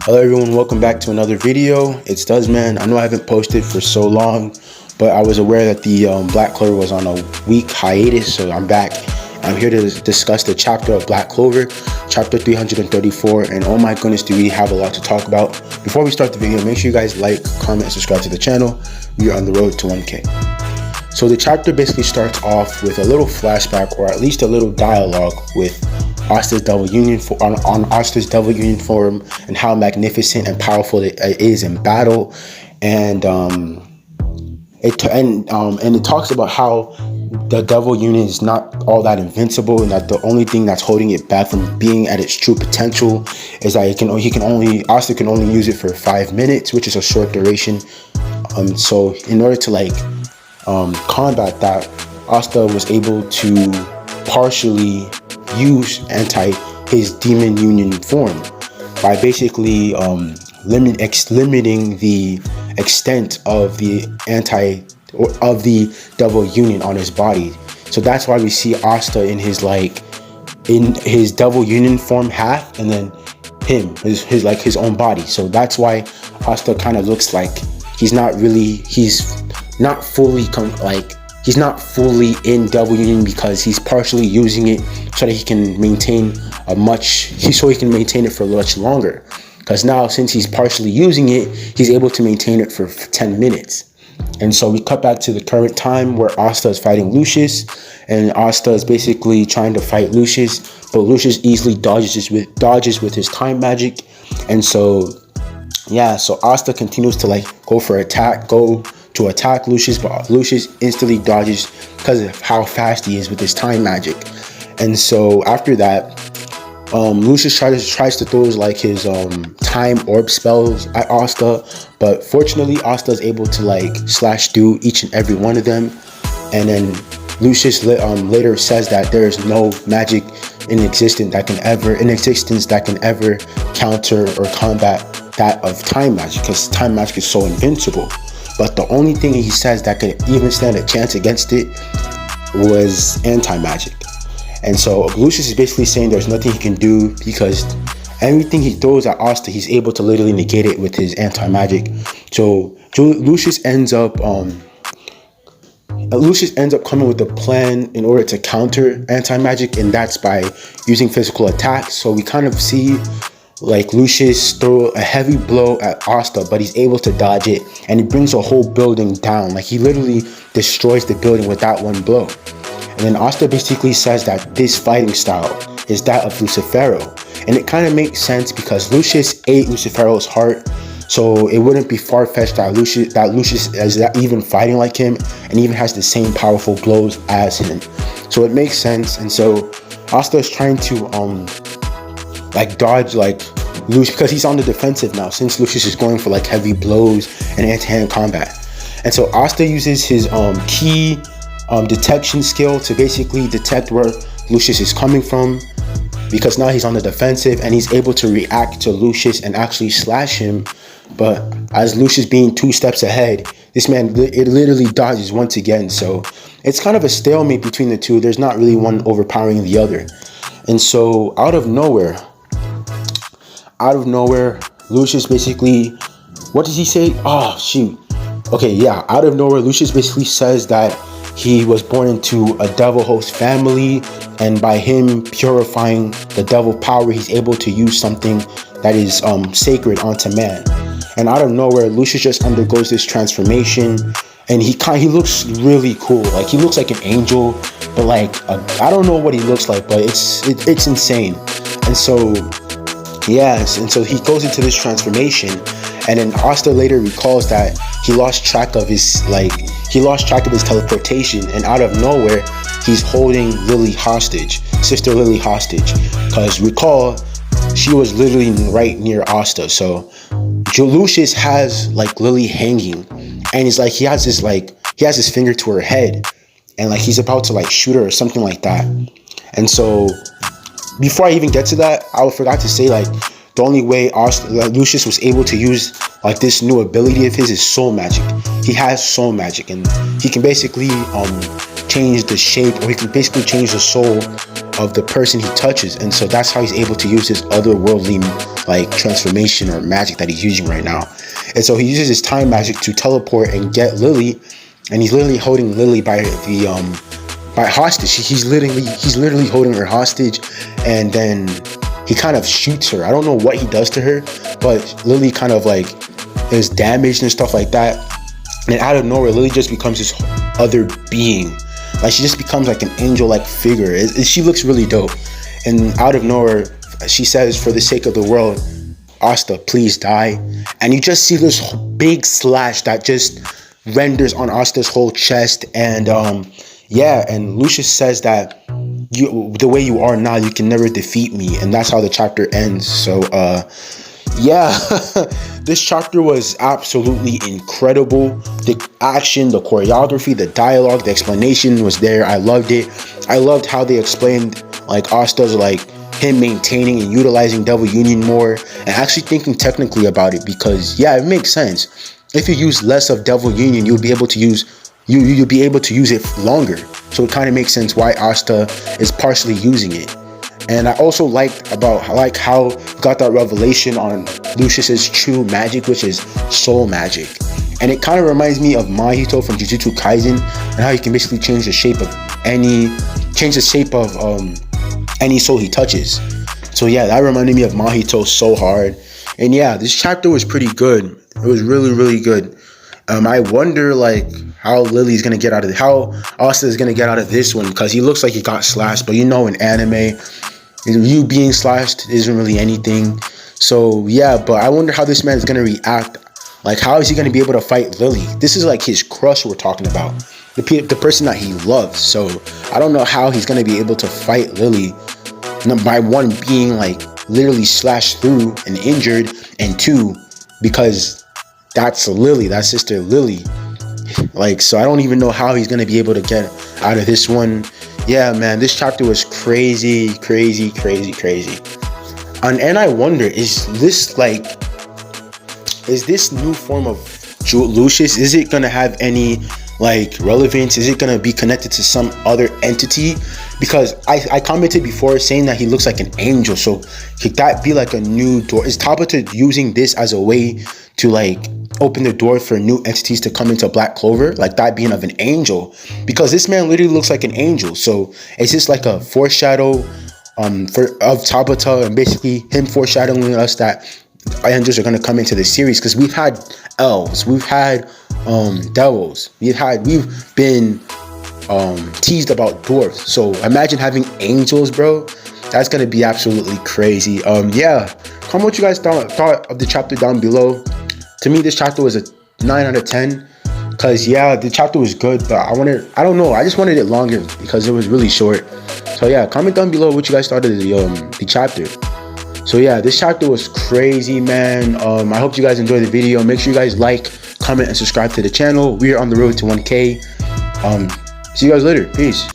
Hello everyone, welcome back to another video. It's Duzman. I know I haven't posted for so long, but I was aware that the Black Clover was on a week hiatus, so I'm back. I'm here to discuss the chapter of Black Clover, chapter 334, and oh my goodness, do we have a lot to talk about. Before we start the video, make sure you guys like, comment, and subscribe to the channel. We are on the road to 1K. So the chapter basically starts off with a little flashback, or at least a little dialogue with Asta's Devil Union on Asta's Devil Union form, and how magnificent and powerful it is in battle, and it talks about how the Devil Union is not all that invincible, and that the only thing that's holding it back from being at its true potential is that Asta can only use it for 5 minutes, which is a short duration. So in order to combat that, Asta was able to partially use his Demon Union form by basically limiting the extent of the Devil Union on his body. So that's why we see Asta in his Devil Union form half, and then his own body. So that's why Asta kind of looks like he's not fully in Devil Union, because he's partially using it so that he can maintain it for much longer. Because now, since he's partially using it, he's able to maintain it for 10 minutes. And so we cut back to the current time where Asta is fighting Lucius, and Asta is basically trying to fight Lucius, but Lucius easily dodges with his time magic. And so Asta continues to go to attack Lucius, but Lucius instantly dodges because of how fast he is with his time magic. And so after that, Lucius tries to throw his time orb spells at Asta, but fortunately Asta is able to slash through each and every one of them. And then Lucius later says that there is no magic in existence that can ever counter or combat that of time magic, because time magic is so invincible. But the only thing he says that could even stand a chance against it was anti-magic. And so Lucius is basically saying there's nothing he can do, because everything he throws at Asta, he's able to literally negate it with his anti-magic. So Lucius ends up coming with a plan in order to counter anti-magic, and that's by using physical attacks. So we kind of see Lucius throw a heavy blow at Asta, but he's able to dodge it, and he brings a whole building down. He literally destroys the building with that one blow. And then Asta basically says that this fighting style is that of Lucifero, and it kind of makes sense because Lucius ate Lucifero's heart, so it wouldn't be far-fetched that Lucius is even fighting like him and even has the same powerful blows as him. So it makes sense. And so Asta is trying to dodge Lucius, because he's on the defensive now, since Lucius is going for heavy blows and hand-to-hand combat. And so Asta uses his key detection skill to basically detect where Lucius is coming from, because now he's on the defensive and he's able to react to Lucius and actually slash him. But as Lucius being 2 steps ahead, this man literally dodges once again. So it's kind of a stalemate between the two. There's not really one overpowering the other. And so out of nowhere, Lucius basically, what does he say? Oh shoot. Okay, yeah, out of nowhere, Lucius basically says that he was born into a devil host family, and by him purifying the devil power, he's able to use something that is sacred onto man. And out of nowhere, Lucius just undergoes this transformation, and he looks really cool. He looks like an angel, but I don't know what he looks like, but it's insane. And so and so he goes into this transformation, and then Asta later recalls that he lost track of his teleportation, and out of nowhere he's holding Sister Lily hostage, because recall, she was literally right near Asta. So Lucius has Lily hanging, and he has his finger to her head, and he's about to shoot her or something like that. And so before I even get to that, I forgot to say the only way Lucius was able to use this new ability of his is soul magic. He has soul magic, and he can basically change the shape, or he can basically change the soul of the person he touches. And so that's how he's able to use his otherworldly like transformation or magic that he's using right now. And so he uses his time magic to teleport and get Lily, and he's literally holding Lily by hostage. He's literally holding her hostage, and then he kind of shoots her. I don't know what he does to her, but Lily kind of like is damaged and stuff like that. And out of nowhere, Lily just becomes this other being. Like, she just becomes like an angel-like figure. She looks really dope. And out of nowhere, she says, "For the sake of the world, Asta, please die." And you just see this big slash that just renders on Asta's whole chest. And and Lucius says that the way you are now, you can never defeat me. And that's how the chapter ends. So this chapter was absolutely incredible. The action, the choreography, the dialogue, the explanation was there. I loved it. I loved how they explained like Asta's like him maintaining and utilizing Devil Union more, and actually thinking technically about it, because yeah, it makes sense. If you use less of Devil Union, you'll be able to use it longer. So it kind of makes sense why Asta is partially using it. And I also liked how we got that revelation on Lucius's true magic, which is soul magic. And it kind of reminds me of Mahito from Jujutsu Kaisen, and how he can basically change the shape of any soul he touches. So yeah, that reminded me of Mahito so hard. And yeah, this chapter was pretty good. It was really, really good. I wonder like how Lily's gonna get out of how Asta is gonna get out of this one, because he looks like he got slashed, but you know, in anime, you being slashed isn't really anything. So yeah, but I wonder how this man is gonna react. Like, how is he gonna be able to fight Lily? This is like his crush we're talking about, the person that he loves. So I don't know how he's gonna be able to fight Lily, by one, being like literally slashed through and injured, and two, because that's Lily, that's Sister Lily. Like, so I don't even know how he's gonna be able to get out of this one. Yeah, man, this chapter was crazy. And I wonder, is this new form of Lucius, is it gonna have any like relevance? Is it gonna be connected to some other entity? Because I commented before saying that he looks like an angel. So could that be like a new door? Is Tabata using this as a way to like open the door for new entities to come into Black Clover, like that being of an angel? Because this man literally looks like an angel. So is this like a foreshadow of Tabata, and basically him foreshadowing us that angels are going to come into the series? Because we've had elves, we've had devils, we've been teased about dwarves. So imagine having angels, bro. That's gonna be absolutely crazy. Yeah, comment what you guys thought of the chapter down below. To me, this chapter was a 9 out of 10, because yeah, the chapter was good, but I don't know, I just wanted it longer because it was really short. So yeah, comment down below what you guys thought of the chapter. So yeah, this chapter was crazy, man. I hope you guys enjoyed the video. Make sure you guys like, comment, and subscribe to the channel. We are on the road to 1K. See you guys later. Peace.